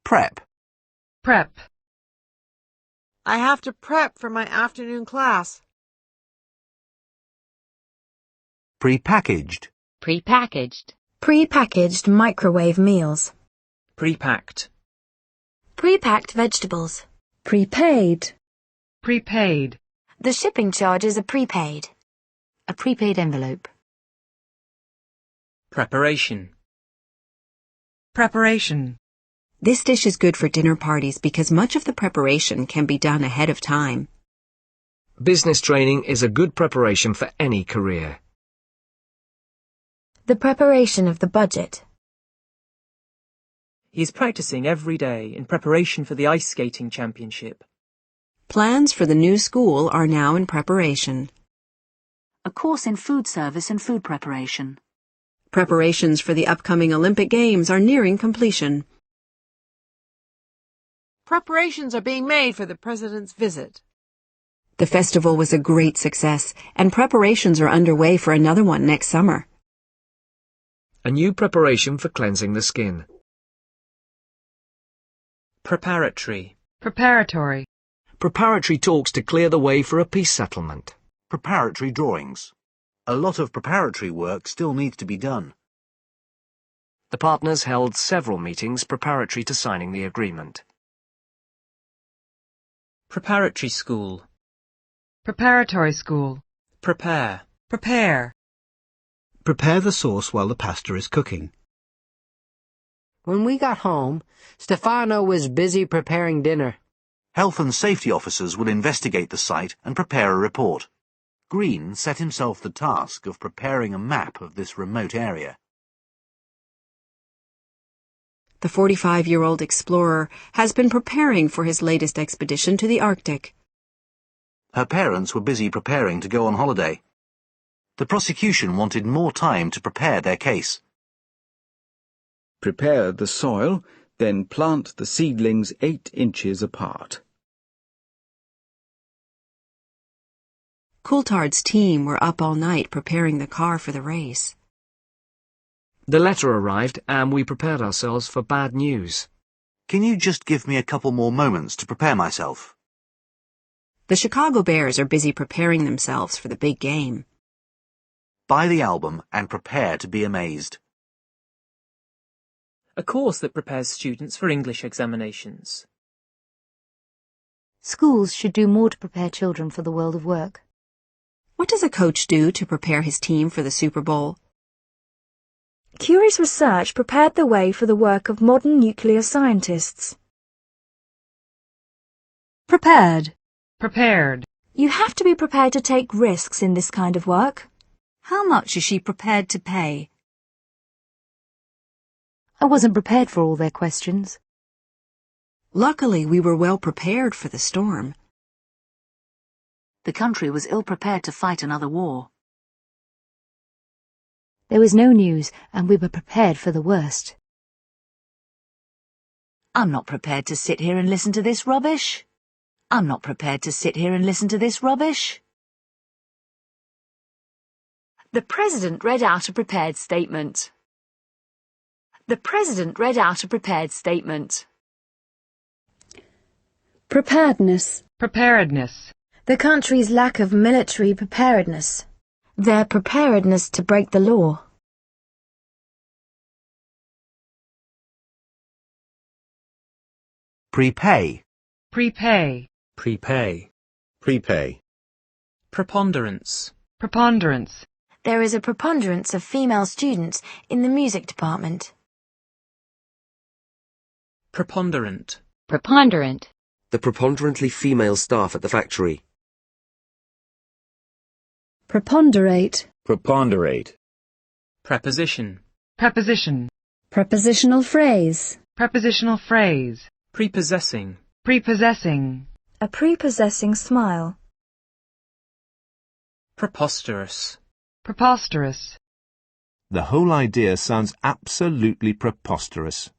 Prep. Prep. I have to prep for my afternoon class. Prepackaged. Prepackaged. Prepackaged microwave meals. Prepacked. Prepacked vegetables. Prepaid. Prepaid. The shipping charges are prepaid. A prepaid envelope. Preparation. Preparation. This dish is good for dinner parties because much of the preparation can be done ahead of time. Business training is a good preparation for any career. The preparation of the budget. He is practicing every day in preparation for the ice skating championship. Plans for the new school are now in preparation. A course in food service and food preparation. Preparations for the upcoming Olympic Games are nearing completion. Preparations are being made for the President's visit. The festival was a great success, and preparations are underway for another one next summer. A new preparation for cleansing the skin. Preparatory. Preparatory. Preparatory talks to clear the way for a peace settlement. Preparatory drawings. A lot of preparatory work still needs to be done. The partners held several meetings preparatory to signing the agreement. Preparatory school. Preparatory school. Prepare. Prepare. Prepare the sauce while the pasta is cooking. When we got home, Stefano was busy preparing dinner. Health and safety officers will investigate the site and prepare a report. Green set himself the task of preparing a map of this remote area. The 45-year-old explorer has been preparing for his latest expedition to the Arctic. Her parents were busy preparing to go on holiday. The prosecution wanted more time to prepare their case. Prepare the soil, then plant the seedlings 8 inches apart. Coulthard's team were up all night preparing the car for the race. The letter arrived and we prepared ourselves for bad news. Can you just give me a couple more moments to prepare myself? The Chicago Bears are busy preparing themselves for the big game. Buy the album and prepare to be amazed. A course that prepares students for English examinations. Schools should do more to prepare children for the world of work. What does a coach do to prepare his team for the Super Bowl? Curie's research prepared the way for the work of modern nuclear scientists. Prepared. Prepared. You have to be prepared to take risks in this kind of work. How much is she prepared to pay? I wasn't prepared for all their questions. Luckily, we were well prepared for the storm. The country was ill-prepared to fight another war. There was no news, and we were prepared for the worst. I'm not prepared to sit here and listen to this rubbish. I'm not prepared to sit here and listen to this rubbish. The President read out a prepared statement. The President read out a prepared statement. Preparedness. Preparedness. The country's lack of military preparedness. Their preparedness to break the law. Prepay. Prepay. Prepay. Prepay. Preponderance. Preponderance. There is a preponderance of female students in the music department. Preponderant. Preponderant. The preponderantly female staff at the factory. Preponderate. Preponderate. Preposition. Preposition. Prepositional phrase. Prepositional phrase. Prepossessing. Prepossessing. A prepossessing smile. Preposterous. Preposterous. The whole idea sounds absolutely preposterous.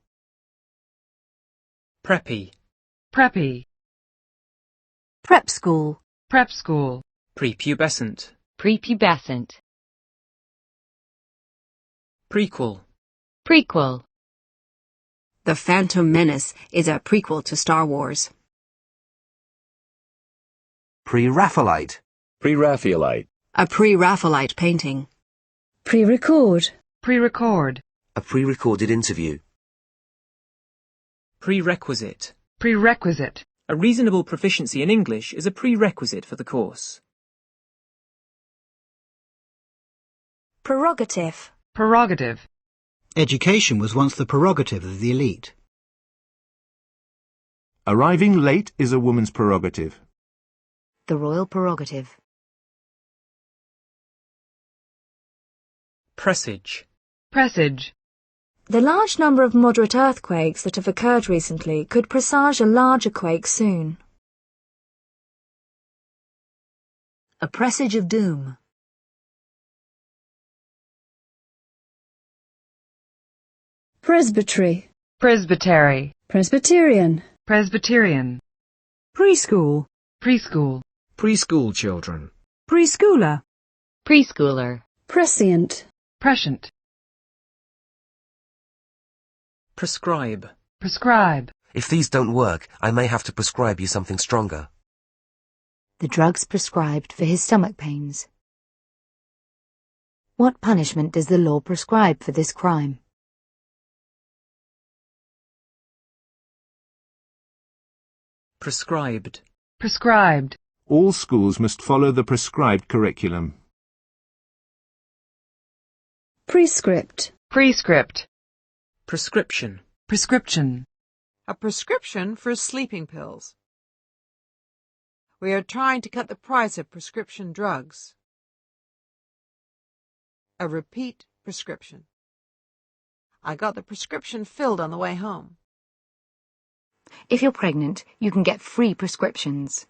Preppy. Preppy. Prep school. Prep school. Prepubescent. Prepubescent. Prequel. Prequel. The Phantom Menace is a prequel to Star Wars. Pre-Raphaelite. Pre-Raphaelite. A pre-Raphaelite painting. Pre-record. Pre-record. A pre-recorded interview. Prerequisite. Prerequisite. A reasonable proficiency in English is a prerequisite for the course. Prerogative. Prerogative. Education was once the prerogative of the elite. Arriving late is a woman's prerogative. The royal prerogative. Presage. Presage. The large number of moderate earthquakes that have occurred recently could presage a larger quake soon. A presage of doom. Presbytery. Presbytery. Presbyterian. Presbyterian. Preschool. Preschool. Preschool children. Preschooler. Preschooler. Prescient. Prescient. Prescribe. Prescribe. If these don't work, I may have to prescribe you something stronger. The drugs prescribed for his stomach pains. What punishment does the law prescribe for this crime? Prescribed. Prescribed. All schools must follow the prescribed curriculum. Prescript. Prescript. Prescription. Prescription. A prescription for sleeping pills. We are trying to cut the price of prescription drugs. A repeat prescription. I got the prescription filled on the way home. If you're pregnant, you can get free prescriptions.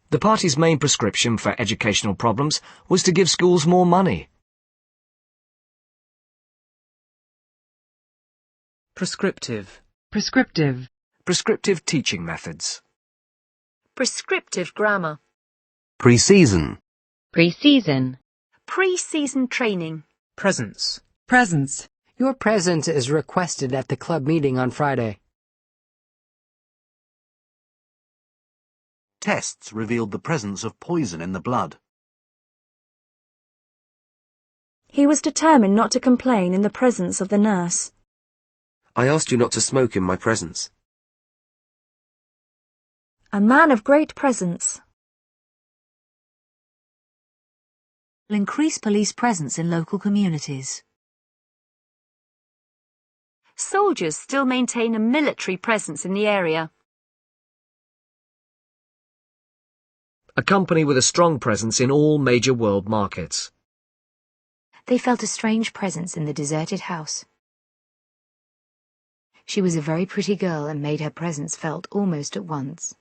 The party's main prescription for educational problems was to give schools more money. Prescriptive. Prescriptive. Prescriptive teaching methods. Prescriptive grammar. Pre-season. Pre-season. Pre-season training. Presence. Presence. Your presence is requested at the club meeting on Friday. Tests revealed the presence of poison in the blood. He was determined not to complain in the presence of the nurse. I asked you not to smoke in my presence. A man of great presence. Will increase police presence in local communities. Soldiers still maintain a military presence in the area. A company with a strong presence in all major world markets. They felt a strange presence in the deserted house. She was a very pretty girl and made her presence felt almost at once.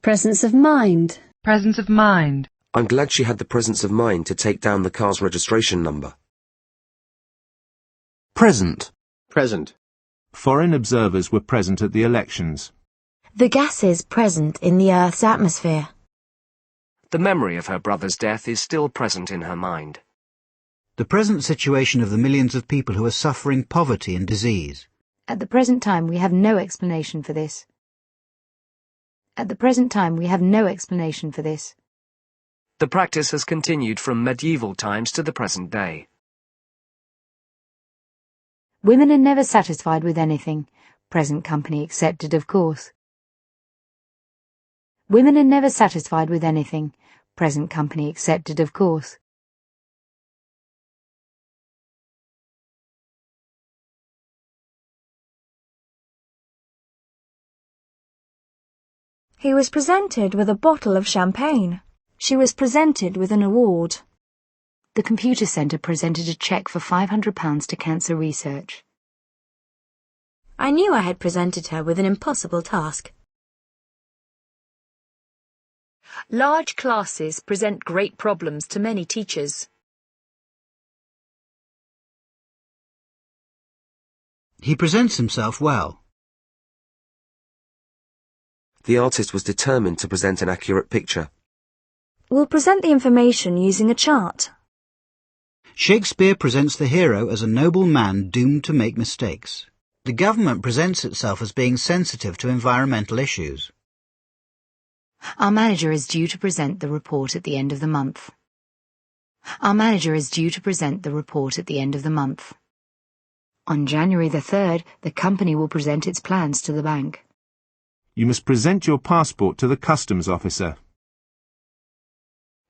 Presence of mind. Presence of mind. I'm glad she had the presence of mind to take down the car's registration number. Present. Present. Foreign observers were present at the elections. The gases present in the Earth's atmosphere. The memory of her brother's death is still present in her mind. The present situation of the millions of people who are suffering poverty and disease. At the present time, we have no explanation for this. At the present time, we have no explanation for this. The practice has continued from medieval times to the present day. Women are never satisfied with anything, present company accepted, of course. Women are never satisfied with anything, present company accepted, of course. He was presented with a bottle of champagne. She was presented with an award. The computer centre presented a cheque for £500 to cancer research. I knew I had presented her with an impossible task. Large classes present great problems to many teachers. He presents himself well. The artist was determined to present an accurate picture. We'll present the information using a chart. Shakespeare presents the hero as a noble man doomed to make mistakes. The government presents itself as being sensitive to environmental issues. Our manager is due to present the report at the end of the month. Our manager is due to present the report at the end of the month. On January the 3rd, the company will present its plans to the bank. You must present your passport to the customs officer.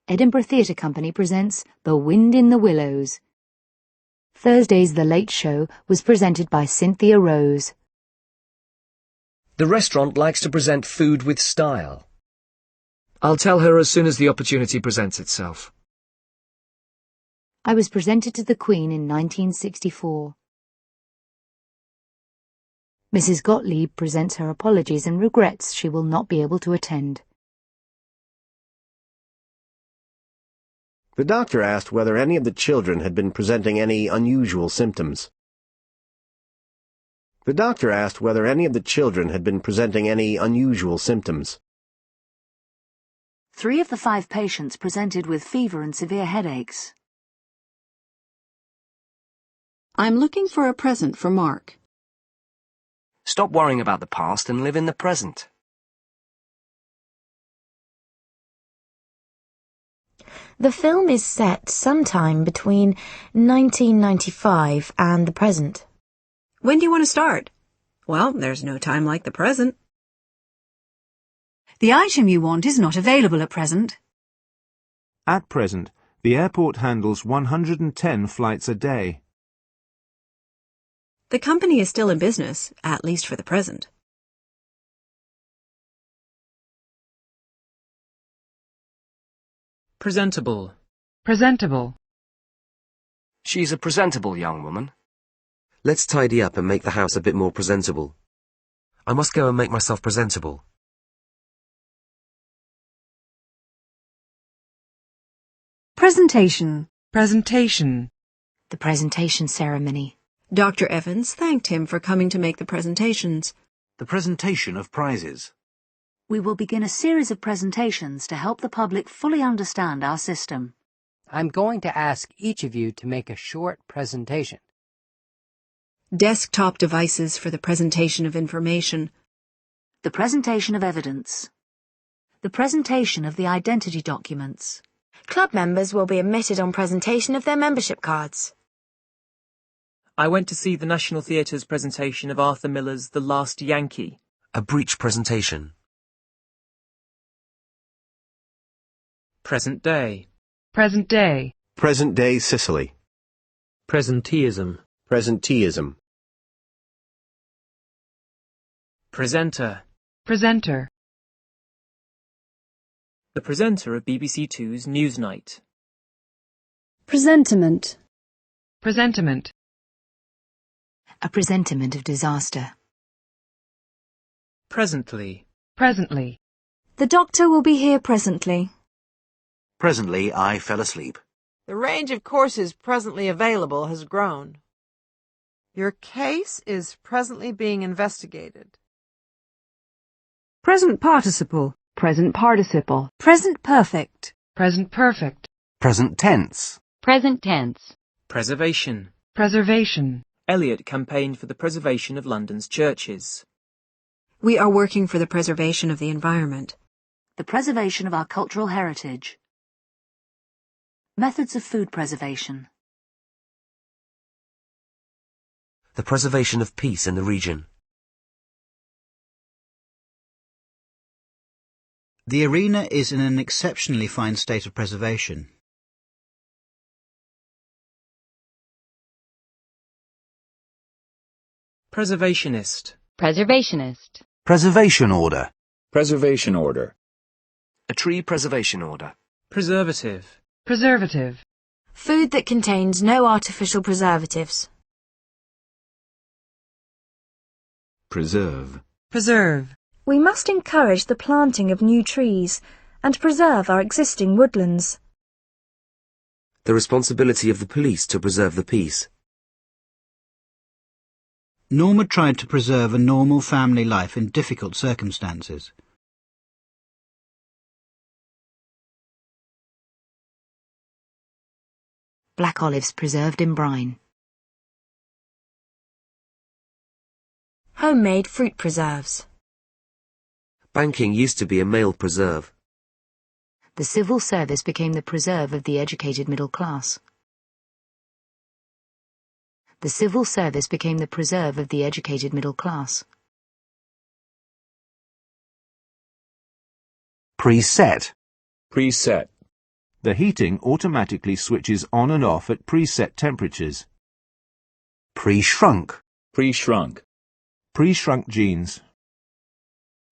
Edinburgh Theatre Company presents The Wind in the Willows. Thursday's The Late Show was presented by Cynthia Rose. The restaurant likes to present food with style. I'll tell her as soon as the opportunity presents itself. I was presented to the Queen in 1964. Mrs. Gottlieb presents her apologies and regrets she will not be able to attend. The doctor asked whether any of the children had been presenting any unusual symptoms. The doctor asked whether any of the children had been presenting any unusual symptoms. 3 of the 5 patients presented with fever and severe headaches. I'm looking for a present for Mark. Stop worrying about the past and live in the present. The film is set sometime between 1995 and the present. When do you want to start? Well, there's no time like the present. The item you want is not available at present. At present, the airport handles 110 flights a day. The company is still in business, at least for the present. Presentable. Presentable. She's a presentable young woman. Let's tidy up and make the house a bit more presentable. I must go and make myself presentable. Presentation. Presentation. The presentation ceremony. Dr. Evans thanked him for coming to make the presentations. The presentation of prizes. We will begin a series of presentations to help the public fully understand our system. I'm going to ask each of you to make a short presentation. Desktop devices for the presentation of information. The presentation of evidence. The presentation of the identity documents. Club members will be admitted on presentation of their membership cards. I went to see the National Theatre's presentation of Arthur Miller's The Last Yankee. A breech presentation. Present day. Present day. Present-day Sicily. Presenteeism. Presenteeism. Presenter. Presenter. The presenter of BBC Two's Newsnight. Presentiment. Presentiment. A presentiment of disaster. Presently. Presently. The doctor will be here presently. Presently I fell asleep. The range of courses presently available has grown. Your case is presently being investigated. Present participle. Present participle. Present perfect. Present perfect. Present tense. Present tense. Preservation. Preservation. Eliot campaigned for the preservation of London's churches. We are working for the preservation of the environment. The preservation of our cultural heritage. Methods of food preservation. The preservation of peace in the region. The arena is in an exceptionally fine state of preservation. Preservationist. Preservationist. Preservation order. Preservation order. A tree preservation order. Preservative. Preservative. Food that contains no artificial preservatives. Preserve. Preserve. We must encourage the planting of new trees and preserve our existing woodlands. The responsibility of the police to preserve the peace. Norma tried to preserve a normal family life in difficult circumstances. Black olives preserved in brine. Homemade fruit preserves. Banking used to be a male preserve. The civil service became the preserve of the educated middle class. The civil service became the preserve of the educated middle class. Preset. Preset. The heating automatically switches on and off at preset temperatures. Pre-shrunk. Pre-shrunk. Pre-shrunk jeans.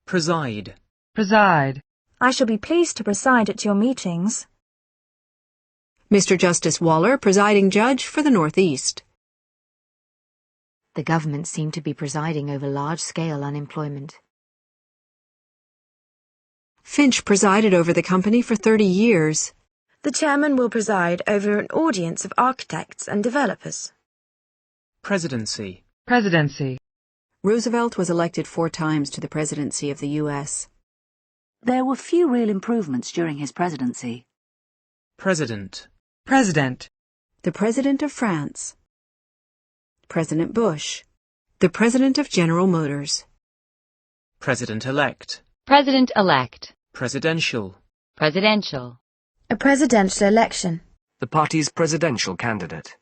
Preside. Preside. I shall be pleased to preside at your meetings. Mr. Justice Waller, presiding judge for the Northeast. The government seemed to be presiding over large-scale unemployment. Finch presided over the company for 30 years. The chairman will preside over an audience of architects and developers. Presidency. Presidency. Roosevelt was elected 4 times to the presidency of the U.S. There were few real improvements during his presidency. President. President. The President of France. President Bush. The President of General Motors. President-elect. President-elect. Presidential. Presidential. A presidential election. The party's presidential candidate.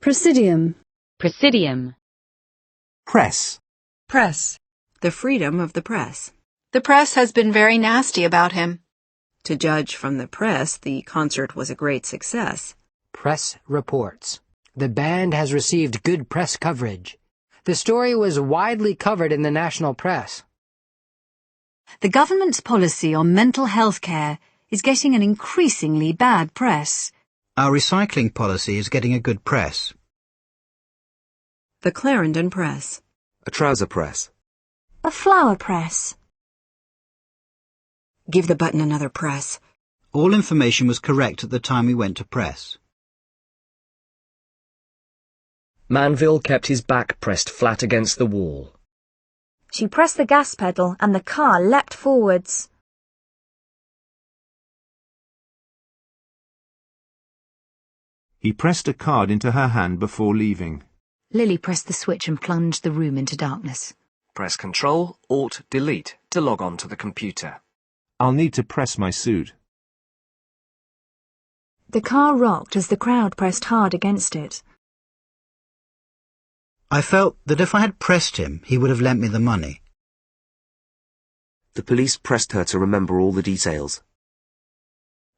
Presidium. Presidium. Press. Press. The freedom of the press. The press has been very nasty about him. To judge from the press, the concert was a great success. Press reports. The band has received good press coverage. The story was widely covered in the national press. The government's policy on mental health care is getting an increasingly bad press. Our recycling policy is getting a good press. The Clarendon Press. A trouser press. A flower press. Give the button another press. All information was correct at the time we went to press. Manville kept his back pressed flat against the wall. She pressed the gas pedal and the car leapt forwards. He pressed a card into her hand before leaving. Lily pressed the switch and plunged the room into darkness. Press Ctrl, Alt, Delete to log on to the computer. I'll need to press my suit. The car rocked as the crowd pressed hard against it. I felt that if I had pressed him, he would have lent me the money. The police pressed her to remember all the details.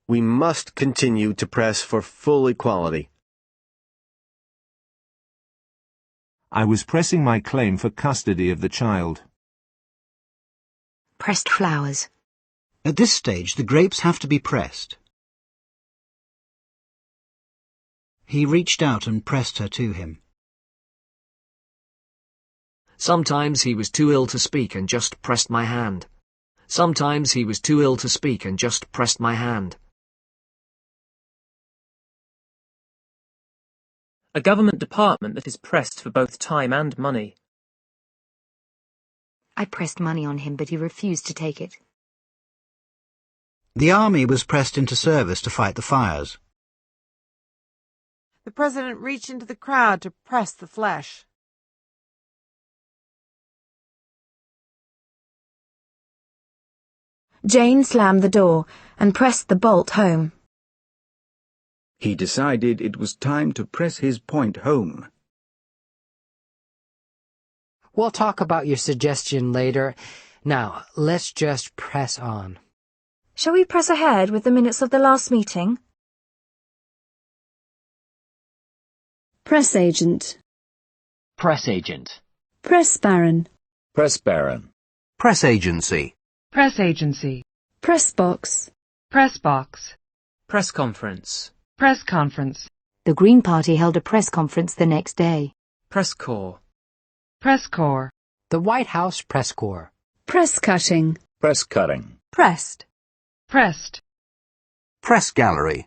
We must continue to press for full equality. I was pressing my claim for custody of the child. Pressed flowers. At this stage, the grapes have to be pressed. He reached out and pressed her to him. Sometimes he was too ill to speak and just pressed my hand. Sometimes he was too ill to speak and just pressed my hand. A government department that is pressed for both time and money. I pressed money on him, but he refused to take it. The army was pressed into service to fight the fires. The president reached into the crowd to press the flesh. Jane slammed the door and pressed the bolt home. He decided it was time to press his point home. We'll talk about your suggestion later. Now, let's just press on. Shall we press ahead with the minutes of the last meeting? Press agent. Press agent. Press baron. Press baron. Press agency. Press agency. Press box. Press box. Press conference. Press conference. The Green Party held a press conference the next day. Press corps. Press corps. The White House press corps. Press cutting. Press cutting. Pressed. Pressed. Press gallery.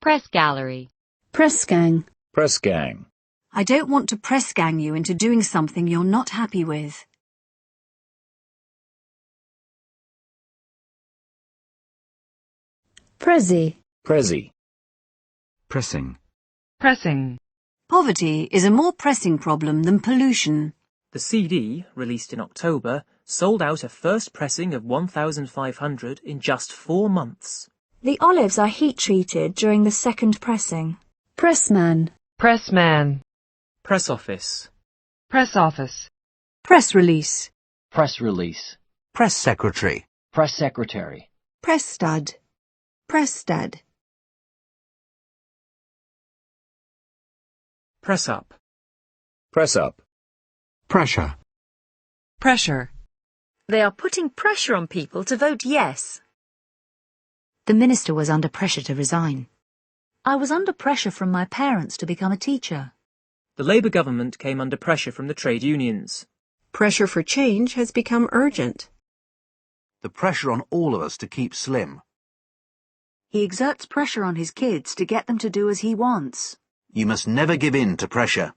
Press gallery. Press gang. Press gang. I don't want to press gang you into doing something you're not happy with. Prezi. Prezi. Pressing. Pressing. Poverty is a more pressing problem than pollution. The CD, released in October, sold out a first pressing of 1,500 in just 4 months. The olives are heat-treated during the second pressing. Pressman. Pressman. Press office. Press office. Press release. Press release. Press secretary. Press secretary. Press stud. Press stud. Press up. Press up. Pressure. Pressure. They are putting pressure on people to vote yes. The minister was under pressure to resign. I was under pressure from my parents to become a teacher. The Labour government came under pressure from the trade unions. Pressure for change has become urgent. The pressure on all of us to keep slim. He exerts pressure on his kids to get them to do as he wants. You must never give in to pressure.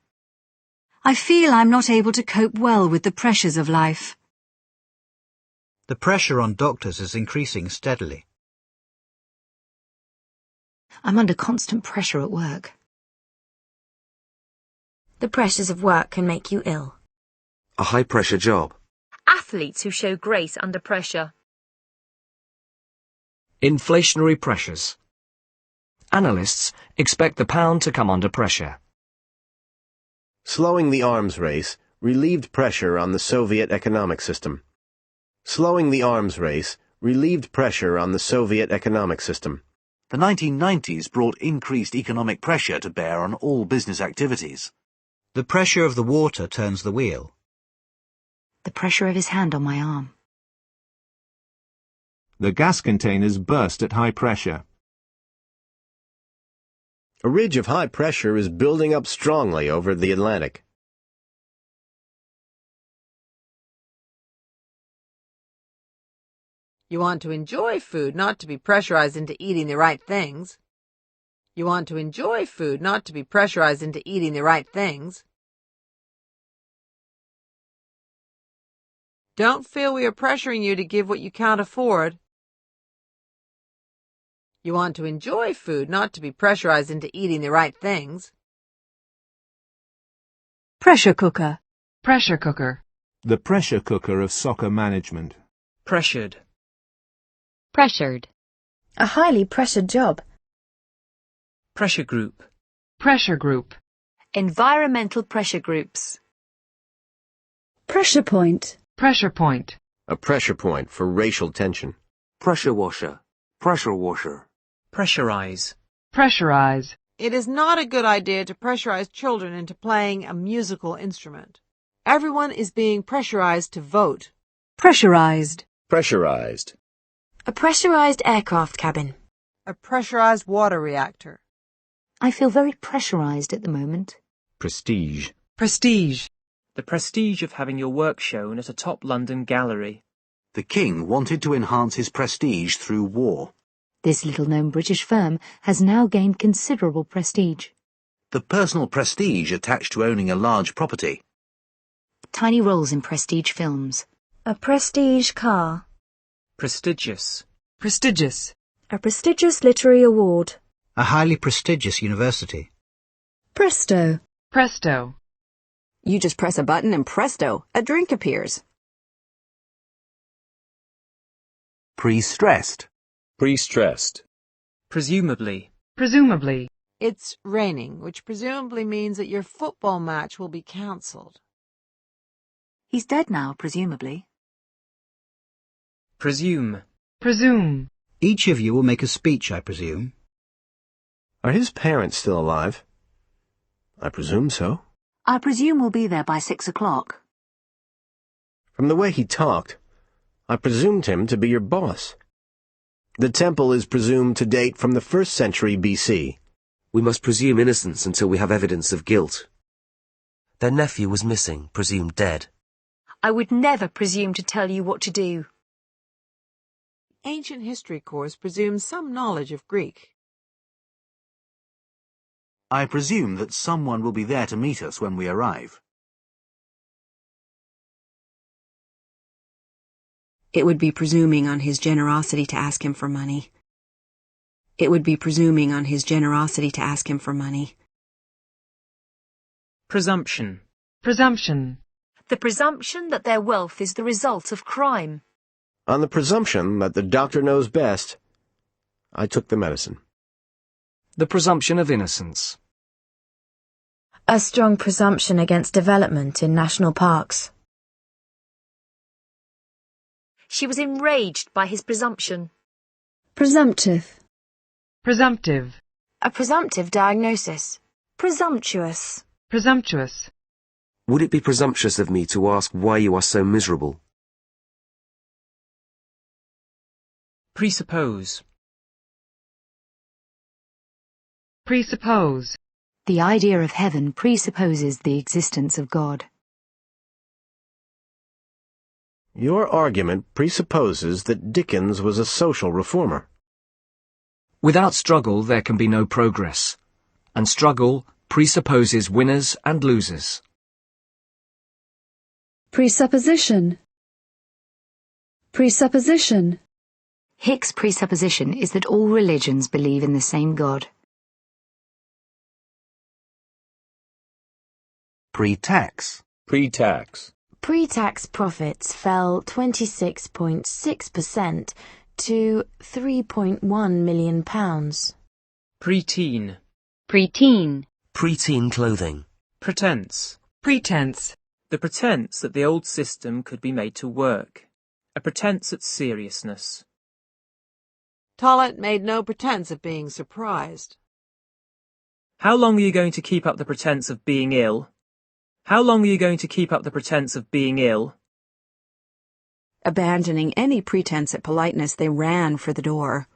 I feel I'm not able to cope well with the pressures of life. The pressure on doctors is increasing steadily. I'm under constant pressure at work. The pressures of work can make you ill. A high-pressure job. Athletes who show grace under pressure. Inflationary pressures. Analysts expect the pound to come under pressure. Slowing the arms race relieved pressure on the Soviet economic system. Slowing the arms race relieved pressure on the Soviet economic system. The 1990s brought increased economic pressure to bear on all business activities. The pressure of the water turns the wheel. The pressure of his hand on my arm. The gas containers burst at high pressure. A ridge of high pressure is building up strongly over the Atlantic. You want to enjoy food, not to be pressurized into eating the right things. You want to enjoy food, not to be pressurized into eating the right things. Don't feel we are pressuring you to give what you can't afford. You want to enjoy food, not to be pressurized into eating the right things. Pressure cooker. Pressure cooker. The pressure cooker of soccer management. Pressured. Pressured. A highly pressured job. Pressure group. Pressure group. Environmental pressure groups. Pressure point. Pressure point. A pressure point for racial tension. Pressure washer. Pressure washer. Pressurize. Pressurize. It is not a good idea to pressurize children into playing a musical instrument. Everyone is being pressurized to vote. Pressurized. Pressurized. A pressurized aircraft cabin. A pressurized water reactor. I feel very pressurized at the moment. Prestige. Prestige. The prestige of having your work shown at a top London gallery. The king wanted to enhance his prestige through war. This little-known British firm has now gained considerable prestige. The personal prestige attached to owning a large property. Tiny roles in prestige films. A prestige car. Prestigious. Prestigious. A prestigious literary award. A highly prestigious university. Presto. Presto. You just press a button and presto, a drink appears. Pre-stressed. Pre-stressed. Presumably. Presumably. It's raining, which presumably means that your football match will be cancelled. He's dead now, presumably. Presume. Presume. Each of you will make a speech, I presume. Are his parents still alive? I presume so. I presume we'll be there by 6 o'clock. From the way he talked, I presumed him to be your boss. The temple is presumed to date from the 1st century BC. We must presume innocence until we have evidence of guilt. Their nephew was missing, presumed dead. I would never presume to tell you what to do. Ancient history course presumes some knowledge of Greek. I presume that someone will be there to meet us when we arrive. It would be presuming on his generosity to ask him for money. It would be presuming on his generosity to ask him for money. Presumption. Presumption. The presumption that their wealth is the result of crime. On the presumption that the doctor knows best, I took the medicine. The presumption of innocence. A strong presumption against development in national parks. She was enraged by his presumption. Presumptive. Presumptive. A presumptive diagnosis. Presumptuous. Presumptuous. Would it be presumptuous of me to ask why you are so miserable? Presuppose. Presuppose. The idea of heaven presupposes the existence of God. Your argument presupposes that Dickens was a social reformer. Without struggle, there can be no progress. And struggle presupposes winners and losers. Presupposition. Presupposition. Hick's presupposition is that all religions believe in the same God. Pre-tax. Pre-tax. Pre-tax profits fell 26.6% to £3.1 million. Preteen. Preteen. Preteen clothing. Pretense. Pretense. The pretense that the old system could be made to work. A pretense at seriousness. Tollett made no pretense of being surprised. How long are you going to keep up the pretense of being ill? How long are you going to keep up the pretense of being ill? Abandoning any pretense at politeness, they ran for the door.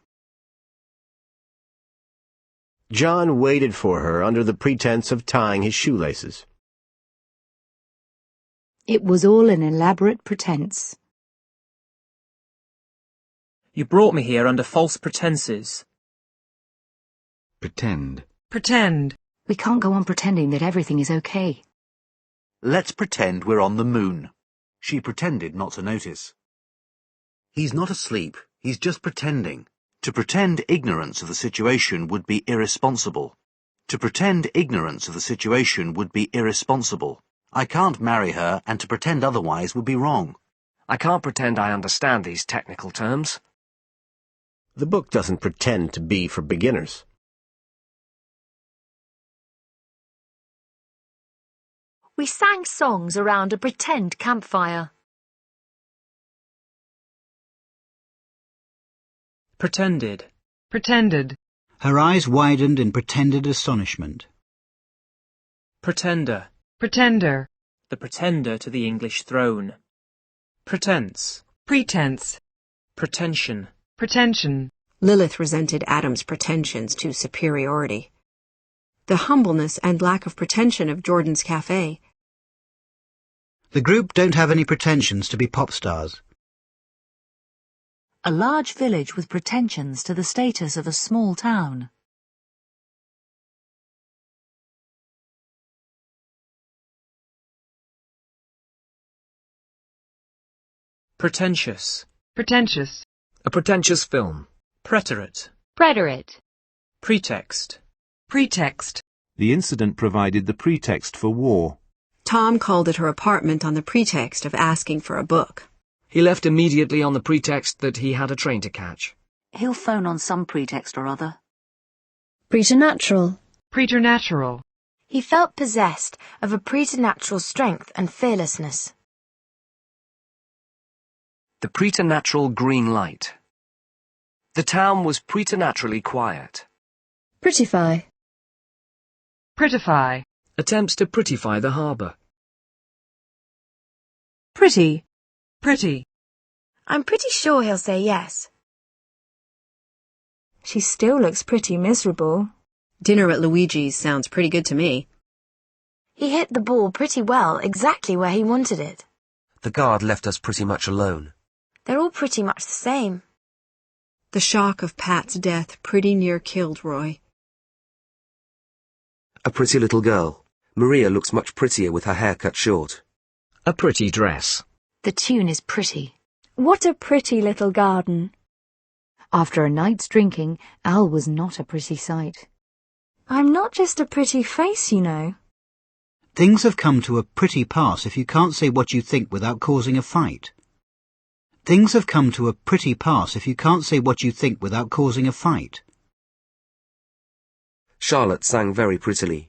John waited for her under the pretense of tying his shoelaces. It was all an elaborate pretense. You brought me here under false pretenses. Pretend. Pretend. We can't go on pretending that everything is okay. Let's pretend we're on the moon. She pretended not to notice. He's not asleep, he's just pretending. To pretend ignorance of the situation would be irresponsible. To pretend ignorance of the situation would be irresponsible. I can't marry her, and to pretend otherwise would be wrong. I can't pretend I understand these technical terms. The book doesn't pretend to be for beginners. We sang songs around a pretend campfire. Pretended. Pretended. Her eyes widened in pretended astonishment. Pretender. Pretender. The pretender to the English throne. Pretense. Pretense. Pretension. Pretension. Lilith resented Adam's pretensions to superiority. The humbleness and lack of pretension of Jordan's cafe. The group don't have any pretensions to be pop stars. A large village with pretensions to the status of a small town. Pretentious. Pretentious. A pretentious film. Preterite. Preterite. Pretext. Pretext. The incident provided the pretext for war. Tom called at her apartment on the pretext of asking for a book. He left immediately on the pretext that he had a train to catch. He'll phone on some pretext or other. Preternatural. Preternatural. He felt possessed of a preternatural strength and fearlessness. The preternatural green light. The town was preternaturally quiet. Prettify. Prettify. Attempts to prettify the harbour. Pretty. Pretty. I'm pretty sure he'll say yes. She still looks pretty miserable. Dinner at Luigi's sounds pretty good to me. He hit the ball pretty well, exactly where he wanted it. The guard left us pretty much alone. They're all pretty much the same. The shock of Pat's death pretty near killed Roy. A pretty little girl. Maria looks much prettier with her hair cut short. A pretty dress. The tune is pretty. What a pretty little garden. After a night's drinking, Al was not a pretty sight. I'm not just a pretty face, you know. Things have come to a pretty pass if you can't say what you think without causing a fight. Things have come to a pretty pass if you can't say what you think without causing a fight. Charlotte sang very prettily.